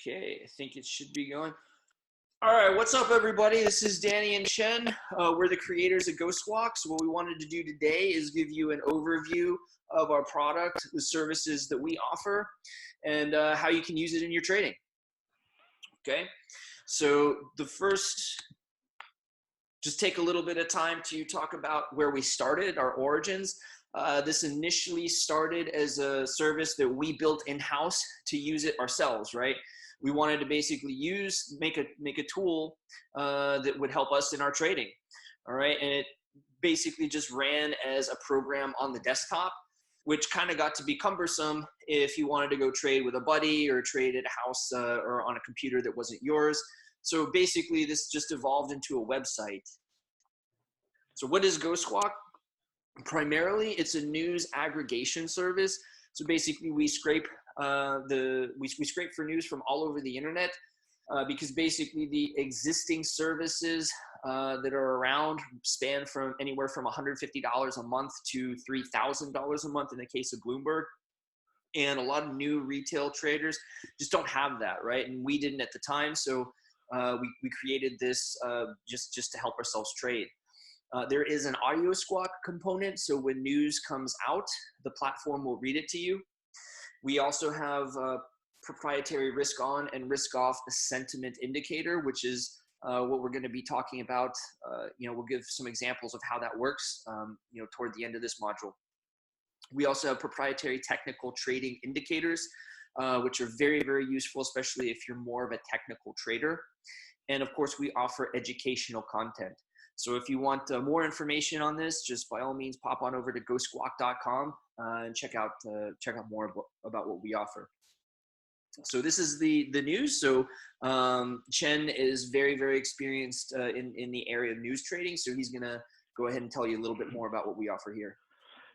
Okay, I think it should be going. All right, what's up, everybody? This is Danny and Chen. We're the creators of GhostSquawk. So what we wanted to do today is give you an overview of our product, the services that we offer, and how you can use it in your trading. Okay, so the first, just take a little bit of time to talk about where we started, our origins. This initially started as a service that we built in-house to use it ourselves, right? We wanted to basically make a tool that would help us in our trading, all right? And it basically just ran as a program on the desktop, which kind of got to be cumbersome if you wanted to go trade with a buddy or trade at a house or on a computer that wasn't yours. So basically, this just evolved into a website. So what is GhostSquawk? Primarily, it's a news aggregation service. So basically, we scrape we scrape for news from all over the internet because basically the existing services that are around span from anywhere from $150 a month to $3,000 a month in the case of Bloomberg. And a lot of new retail traders just don't have that, right? And we didn't at the time, so we created this just to help ourselves trade. There is an audio squawk component, so when news comes out, the platform will read it to you. We also have proprietary risk on and risk off sentiment indicator, which is what we're going to be talking about. We'll give some examples of how that works, toward the end of this module. We also have proprietary technical trading indicators, which are very, very useful, especially if you're more of a technical trader. And of course, we offer educational content. So if you want more information on this, just by all means, pop on over to GhostSquawk.com and check out more about what we offer. So this is the news. So Chen is very, very experienced in the area of news trading. So he's going to go ahead and tell you a little bit more about what we offer here.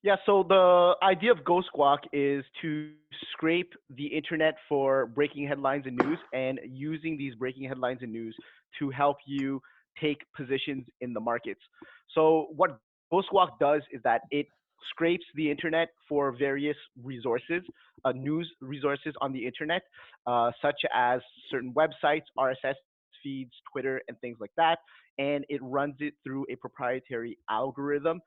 Yeah, so the idea of GhostSquawk is to scrape the internet for breaking headlines and news, and using these breaking headlines and news to help you take positions in the markets. So what GhostSquawk does is that it scrapes the internet for various resources, news resources on the internet, such as certain websites, RSS feeds, Twitter, and things like that. And it runs it through a proprietary algorithm,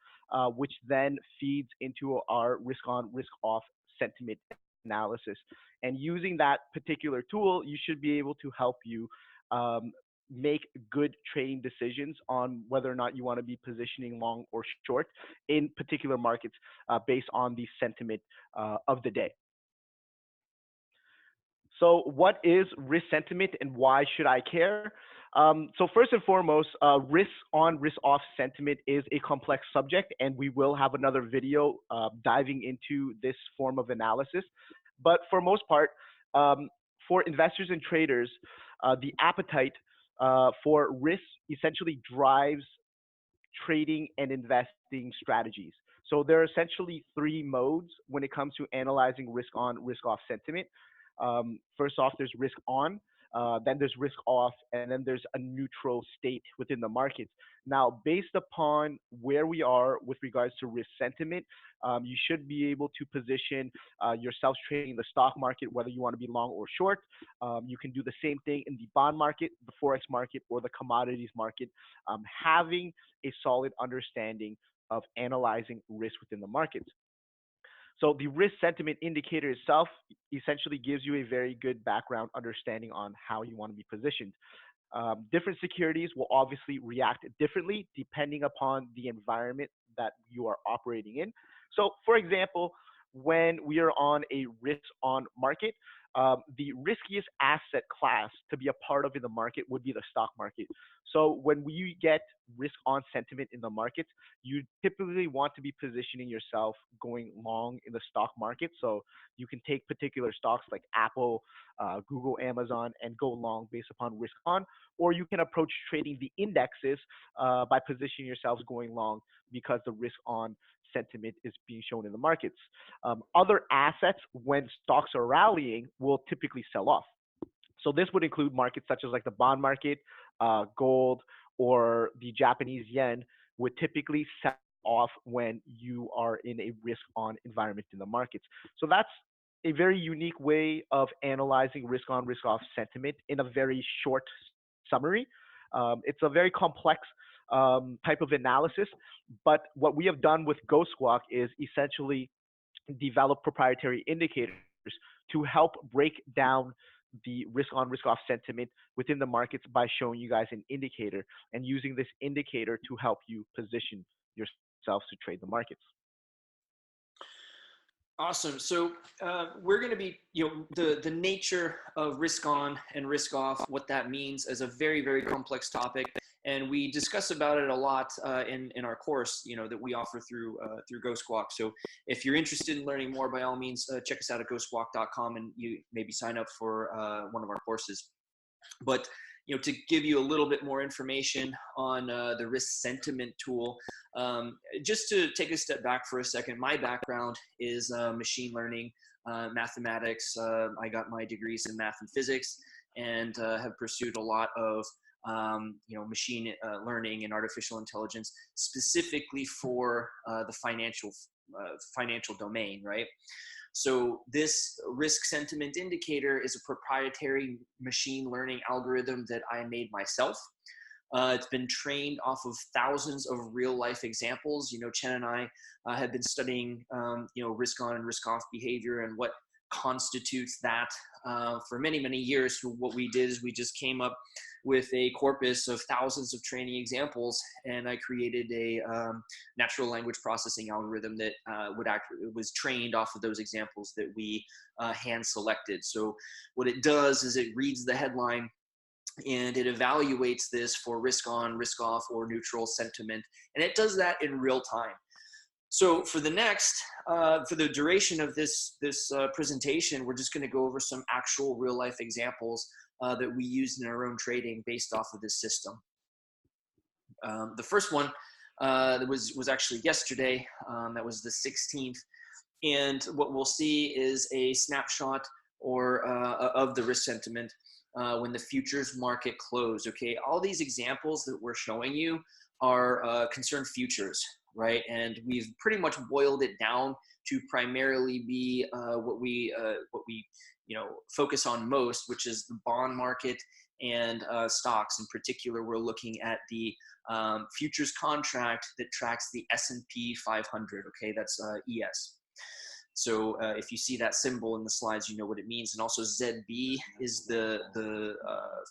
which then feeds into our risk on, risk off sentiment analysis. And using that particular tool, you should be able to help you make good trading decisions on whether or not you want to be positioning long or short in particular markets based on the sentiment of the day. So what is risk sentiment and why should I care? So first and foremost, risk on, risk off sentiment is a complex subject, and we will have another video diving into this form of analysis. But for most part, for investors and traders, the appetite for risk essentially drives trading and investing strategies. So there are essentially three modes when it comes to analyzing risk on, risk off sentiment. First off, there's risk on, then there's risk off, and then there's a neutral state within the markets. Now, based upon where we are with regards to risk sentiment, you should be able to position yourself trading the stock market, whether you want to be long or short. You can do the same thing in the bond market, the forex market, or the commodities market, having a solid understanding of analyzing risk within the markets. So the risk sentiment indicator itself essentially gives you a very good background understanding on how you want to be positioned. Different securities will obviously react differently depending upon the environment that you are operating in. So for example, when we are on a risk on market, the riskiest asset class to be a part of in the market would be the stock market. So when we get risk on sentiment in the markets, you typically want to be positioning yourself going long in the stock market. So you can take particular stocks like Apple, Google, Amazon, and go long based upon risk on, or you can approach trading the indexes by positioning yourselves going long because the risk on sentiment is being shown in the markets. Other assets, when stocks are rallying, will typically sell off. So this would include markets such as like the bond market, gold, or the Japanese yen would typically sell off when you are in a risk on environment in the markets. So that's a very unique way of analyzing risk on, risk off sentiment in a very short summary. It's a very complex type of analysis, but what we have done with GhostSquawk is essentially develop proprietary indicators to help break down the risk on, risk off sentiment within the markets by showing you guys an indicator and using this indicator to help you position yourselves to trade the markets. Awesome. So we're going to be, the nature of risk on and risk off, what that means is a very, very complex topic. And we discuss about it a lot in our course, that we offer through GhostSquawk. So if you're interested in learning more, by all means, check us out at ghostsquawk.com and you maybe sign up for one of our courses. But to give you a little bit more information on the risk sentiment tool, just to take a step back for a second, my background is machine learning, mathematics. I got my degrees in math and physics, and have pursued a lot of machine learning and artificial intelligence, specifically for the financial domain, right? So this risk sentiment indicator is a proprietary machine learning algorithm that I made myself. It's been trained off of thousands of real life examples. Chen and I have been studying, risk on and risk off behavior and what constitutes that for many, many years. So what we did is we just came up with a corpus of thousands of training examples, and I created a natural language processing algorithm that was trained off of those examples that we hand selected. So what it does is it reads the headline and it evaluates this for risk on, risk off, or neutral sentiment, and it does that in real time. So for the duration of this presentation, we're just going to go over some actual real life examples that we used in our own trading based off of this system. The first one that was actually yesterday. That was the 16th, and what we'll see is a snapshot of the risk sentiment when the futures market closed. Okay, all these examples that we're showing you are concerned futures, right? And we've pretty much boiled it down to primarily be what we focus on most, which is the bond market and stocks. In particular, we're looking at the futures contract that tracks the S&P 500. Okay, that's ES. So if you see that symbol in the slides, you know what it means. And also ZB is the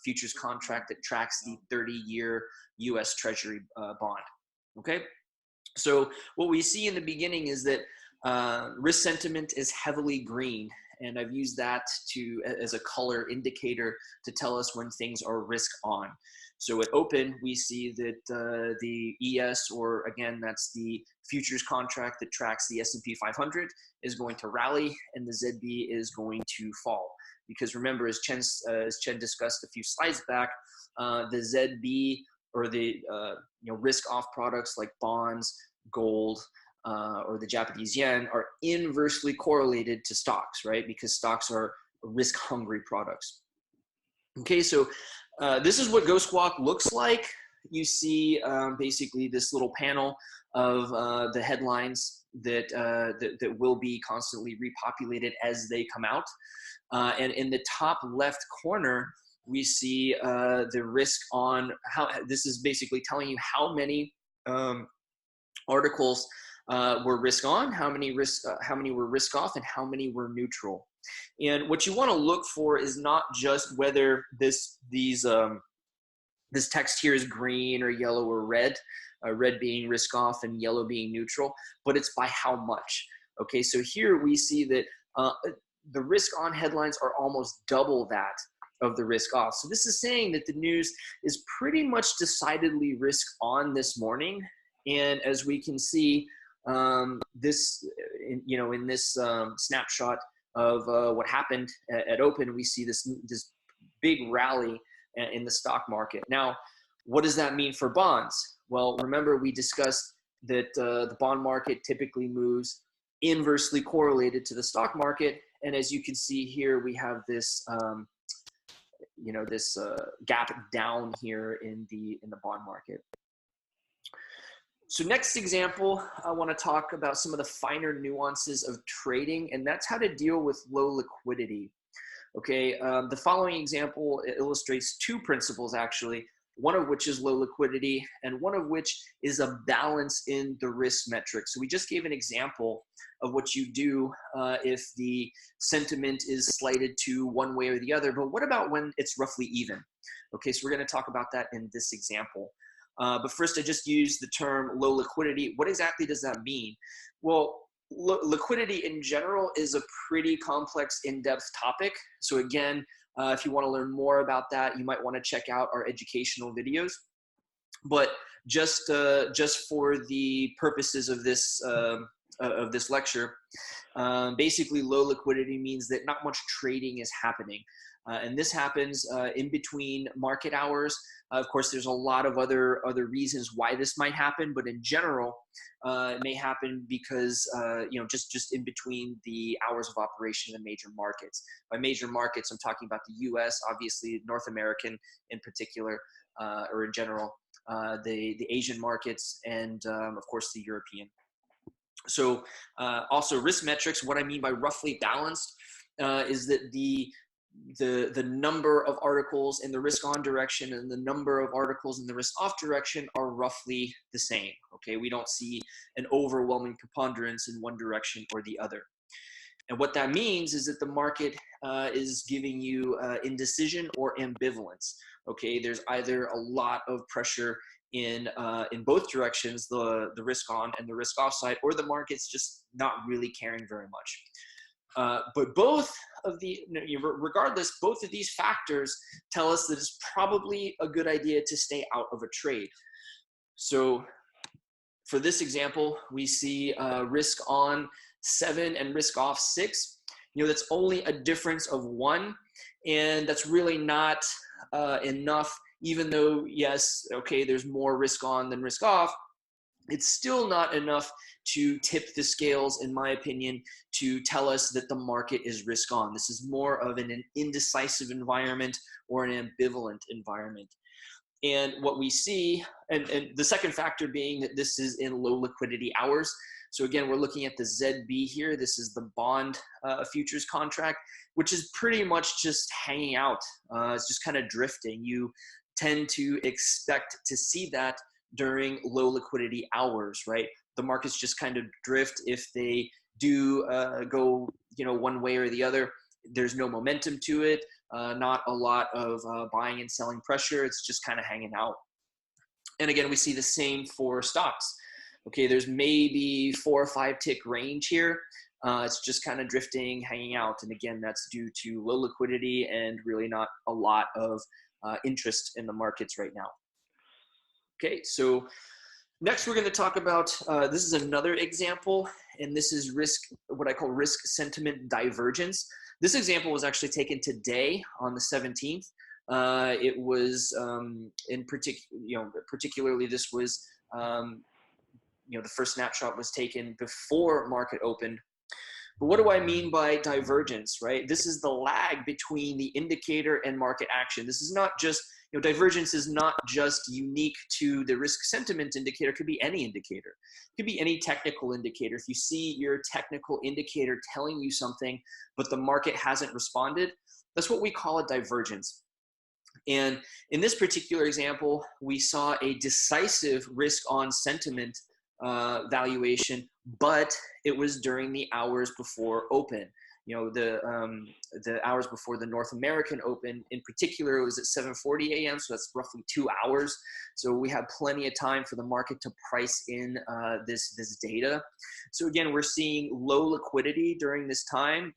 futures contract that tracks the 30-year U.S. Treasury bond. Okay, so what we see in the beginning is that risk sentiment is heavily green, and I've used that as a color indicator to tell us when things are risk on. So at open, we see that the ES, or again, that's the futures contract that tracks the S&P 500, is going to rally, and the ZB is going to fall. Because remember, as Chen discussed a few slides back, the ZB, or the risk off products like bonds, gold, or the Japanese yen, are inversely correlated to stocks, right? Because stocks are risk hungry products. Okay, so this is what GhostSquawk looks like. You see basically this little panel of the headlines that will be constantly repopulated as they come out. And in the top left corner, we see the risk on. This is basically telling you how many articles were risk on, how many were risk off, and how many were neutral. And what you want to look for is not just whether this text here is green or yellow or red, red being risk off and yellow being neutral, but it's by how much. Okay, so here we see that the risk on headlines are almost double that of the risk off. So this is saying that the news is pretty much decidedly risk on this morning. And as we can see, in this snapshot of what happened at open, we see this big rally in the stock market. Now, what does that mean for bonds? Well, remember we discussed that the bond market typically moves inversely correlated to the stock market, and as you can see here, we have this gap down here in the bond market. So next example, I want to talk about some of the finer nuances of trading, and that's how to deal with low liquidity. Okay, the following example illustrates two principles actually, one of which is low liquidity and one of which is a balance in the risk metric. So we just gave an example of what you do if the sentiment is slighted to one way or the other, but what about when it's roughly even? Okay, so we're going to talk about that in this example. But first, I just used the term low liquidity. What exactly does that mean? Well, liquidity in general is a pretty complex, in-depth topic. So again, if you want to learn more about that, you might want to check out our educational videos. But just for the purposes of this lecture, basically low liquidity means that not much trading is happening. And this happens in between market hours. Of course, there's a lot of other reasons why this might happen, but in general, it may happen because just in between the hours of operation in major markets. By major markets, I'm talking about the U.S., obviously North American in particular, or in general, the Asian markets, and of course the European. So also risk metrics. What I mean by roughly balanced is that the number of articles in the risk on direction and the number of articles in the risk off direction are roughly the same. Okay, we don't see an overwhelming preponderance in one direction or the other. And what that means is that the market is giving you indecision or ambivalence. Okay, there's either a lot of pressure in both directions, the risk on and the risk off side, or the market's just not really caring very much. But both of regardless, both of these factors tell us that it's probably a good idea to stay out of a trade. So for this example, we see risk on 7 and risk off 6. That's only a difference of 1, and that's really not enough. Even though, yes, okay, there's more risk on than risk off, it's still not enough to tip the scales, in my opinion, to tell us that the market is risk on. This is more of an indecisive environment or an ambivalent environment. And what we see, and the second factor being that this is in low liquidity hours. So again, we're looking at the ZB here. This is the bond futures contract, which is pretty much just hanging out. It's just kind of drifting. You tend to expect to see that during low liquidity hours, right? The markets just kind of drift. If they do go, one way or the other, there's no momentum to it, not a lot of buying and selling pressure. It's just kind of hanging out. And again, we see the same for stocks. Okay, there's maybe 4 or 5 tick range here. It's just kind of drifting, hanging out. And again, that's due to low liquidity and really not a lot of interest in the markets right now. Okay, so next we're going to talk about, this is another example, and this is what I call risk sentiment divergence. This example was actually taken today on the 17th. It was particularly this was, the first snapshot was taken before market opened. But what do I mean by divergence, right? This is the lag between the indicator and market action. This is not just, divergence is not just unique to the risk sentiment indicator. It could be any indicator. It could be any technical indicator. If you see your technical indicator telling you something, but the market hasn't responded, that's what we call a divergence. And in this particular example, we saw a decisive risk on sentiment valuation, but it was during the hours before open. The hours before the North American Open, in particular, it was at 7:40 a.m. So that's roughly 2 hours. So we had plenty of time for the market to price in this data. So again, we're seeing low liquidity during this time.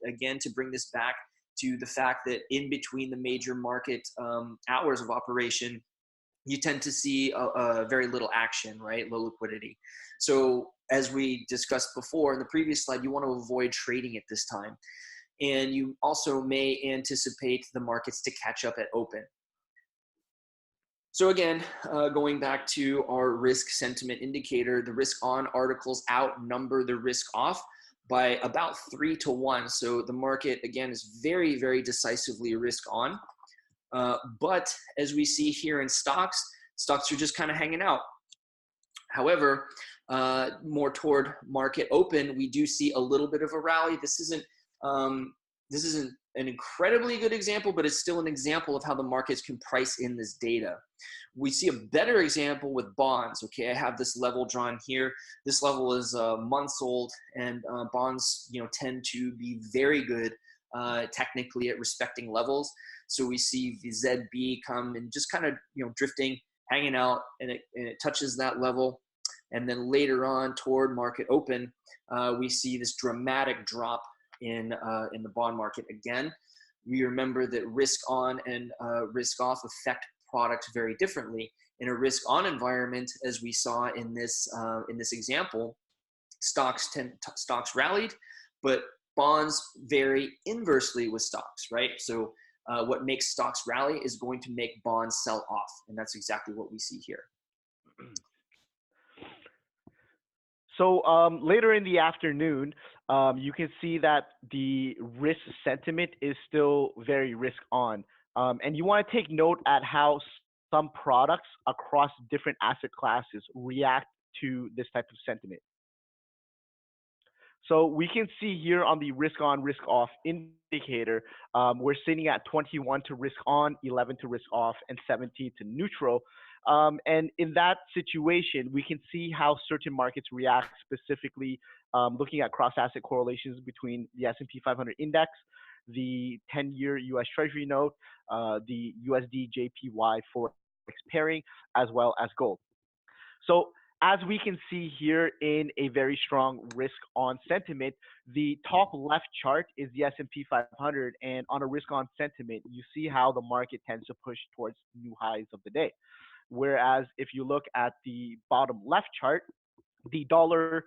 Again, to bring this back to the fact that in between the major market hours of operation, you tend to see very little action, right? Low liquidity. So as we discussed before in the previous slide, you want to avoid trading at this time. And you also may anticipate the markets to catch up at open. So again, going back to our risk sentiment indicator, the risk on articles outnumber the risk off by about 3 to 1. So the market, again, is very, very decisively risk on. But as we see here in stocks are just kind of hanging out. However, more toward market open, we do see a little bit of a rally. Um, this isn't an incredibly good example, but it's still an example of how the markets can price in this data. We see a better example with bonds. Okay, I have this level drawn here. This level is months old, and bonds, tend to be very good technically at respecting levels. So we see the ZB come and just kind of drifting, hanging out, and it touches that level. And then later on toward market open, we see this dramatic drop in the bond market again. We remember that risk on and risk off affect products very differently. In a risk on environment, as we saw in this example, stocks rallied, but bonds vary inversely with stocks, right? So what makes stocks rally is going to make bonds sell off, and that's exactly what we see here. So later in the afternoon, you can see that the risk sentiment is still very risk on. And you want to take note at how some products across different asset classes react to this type of sentiment. So we can see here on the risk on, risk off indicator, we're sitting at 21 to risk on, 11 to risk off, and 17 to neutral. And in that situation, we can see how certain markets react, specifically looking at cross-asset correlations between the S&P 500 index, the 10-year U.S. Treasury note, the USD JPY forex pairing, as well as gold. So as we can see here in a very strong risk on sentiment, the top left chart is the S&P 500, and on a risk on sentiment, you see how the market tends to push towards new highs of the day. Whereas if you look at the bottom left chart, the dollar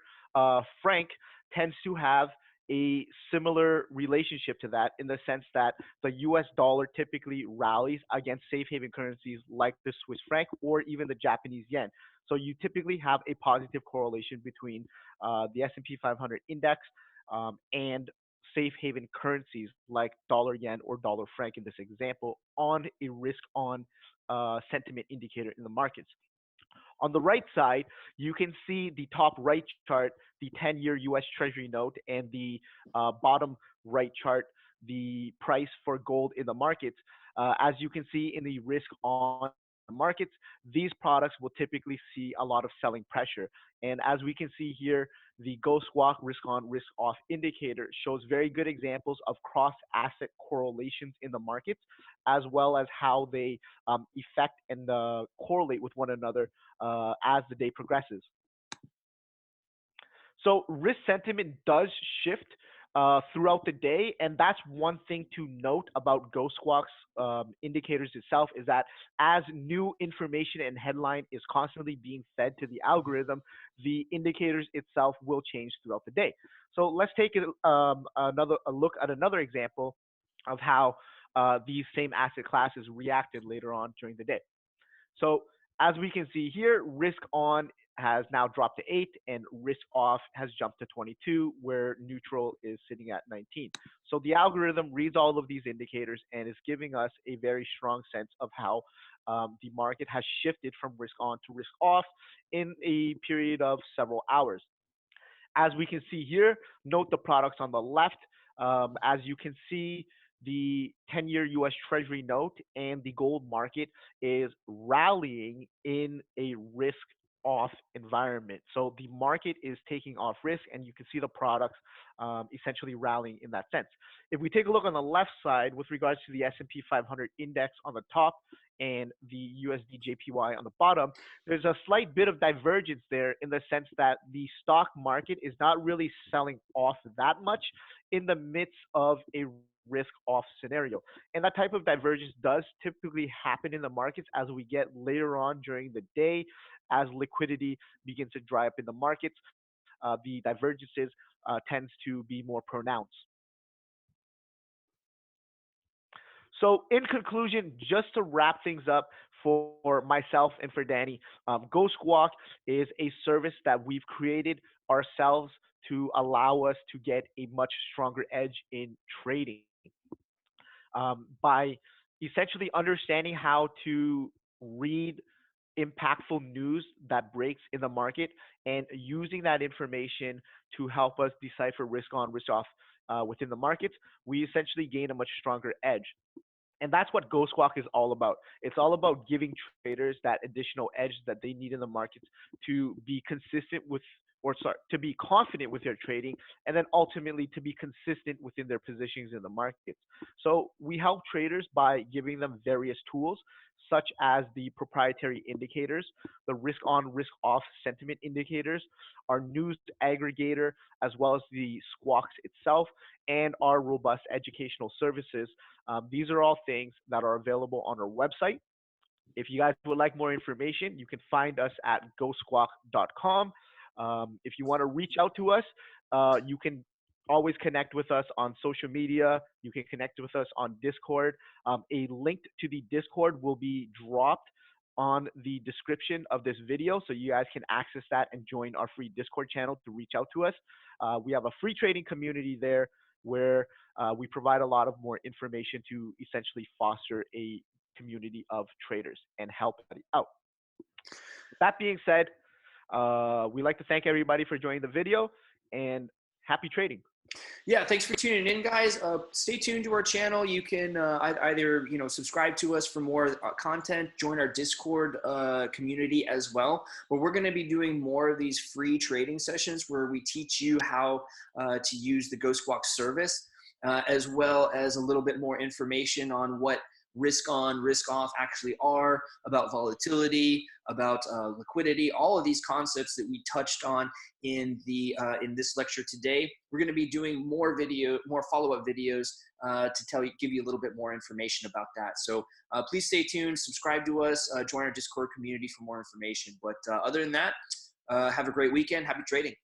franc tends to have a similar relationship to that, in the sense that the US dollar typically rallies against safe haven currencies like the Swiss franc or even the Japanese yen. So you typically have a positive correlation between the S&P 500 index and safe haven currencies like dollar yen or dollar franc in this example on a risk on sentiment indicator in the markets. On the right side, you can see the top right chart, the 10-year US Treasury note, and the bottom right chart, the price for gold in the markets. As you can see in the risk on markets, these products will typically see a lot of selling pressure. And as we can see here, the GhostSquawk risk on, risk off indicator shows very good examples of cross-asset correlations in the markets, as well as how they affect and correlate with one another as the day progresses. So risk sentiment does shift throughout the day, and that's one thing to note about GhostSquawk's indicators itself, is that as new information and headline is constantly being fed to the algorithm, the indicators itself will change throughout the day. So let's take a look at another example of how these same asset classes reacted later on during the day. So as we can see here, risk on has now dropped to 8 and risk off has jumped to 22, where neutral is sitting at 19. So the algorithm reads all of these indicators and is giving us a very strong sense of how the market has shifted from risk on to risk off in a period of several hours. As we can see here, note the products on the left. As you can see, the 10-year US Treasury note and the gold market is rallying in a risk off environment. So the market is taking off risk, and you can see the products essentially rallying in that sense. If we take a look on the left side with regards to the S&P 500 index on the top and the USD JPY on the bottom, there's a slight bit of divergence there, in the sense that the stock market is not really selling off that much in the midst of a risk off scenario. And that type of divergence does typically happen in the markets as we get later on during the day, as liquidity begins to dry up in the markets. The divergences tends to be more pronounced. So in conclusion, just to wrap things up for myself and for Danny, GhostSquawk is a service that we've created ourselves to allow us to get a much stronger edge in trading. By essentially understanding how to read impactful news that breaks in the market and using that information to help us decipher risk on, risk off within the markets, we essentially gain a much stronger edge. And that's what GhostSquawk is all about. It's all about giving traders that additional edge that they need in the markets to be consistent with, or sorry, to be confident with their trading, and then ultimately to be consistent within their positions in the markets. So we help traders by giving them various tools, such as the proprietary indicators, the risk on, risk off sentiment indicators, our news aggregator, as well as the Squawks itself, and our robust educational services. These are all things that are available on our website. If you guys would like more information, you can find us at ghostsquawk.com. If you want to reach out to us, you can always connect with us on social media. You can connect with us on Discord. A link to the Discord will be dropped on the description of this video, so you guys can access that and join our free Discord channel to reach out to us. We have a free trading community there where we provide a lot of more information to essentially foster a community of traders and help everybody out. With that being said, we'd like to thank everybody for joining the video, and happy trading. Yeah, thanks for tuning in, guys. Stay tuned to our channel. You can either subscribe to us for more content, join our Discord community as well. But we're going to be doing more of these free trading sessions where we teach you how to use the GhostSquawk service, as well as a little bit more information on what risk on, risk off actually are, about volatility, about liquidity, all of these concepts that we touched on in this lecture today. We're going to be doing more follow-up videos to give you a little bit more information about that. So please stay tuned, subscribe to us, join our Discord community for more information. But other than that, have a great weekend. Happy trading.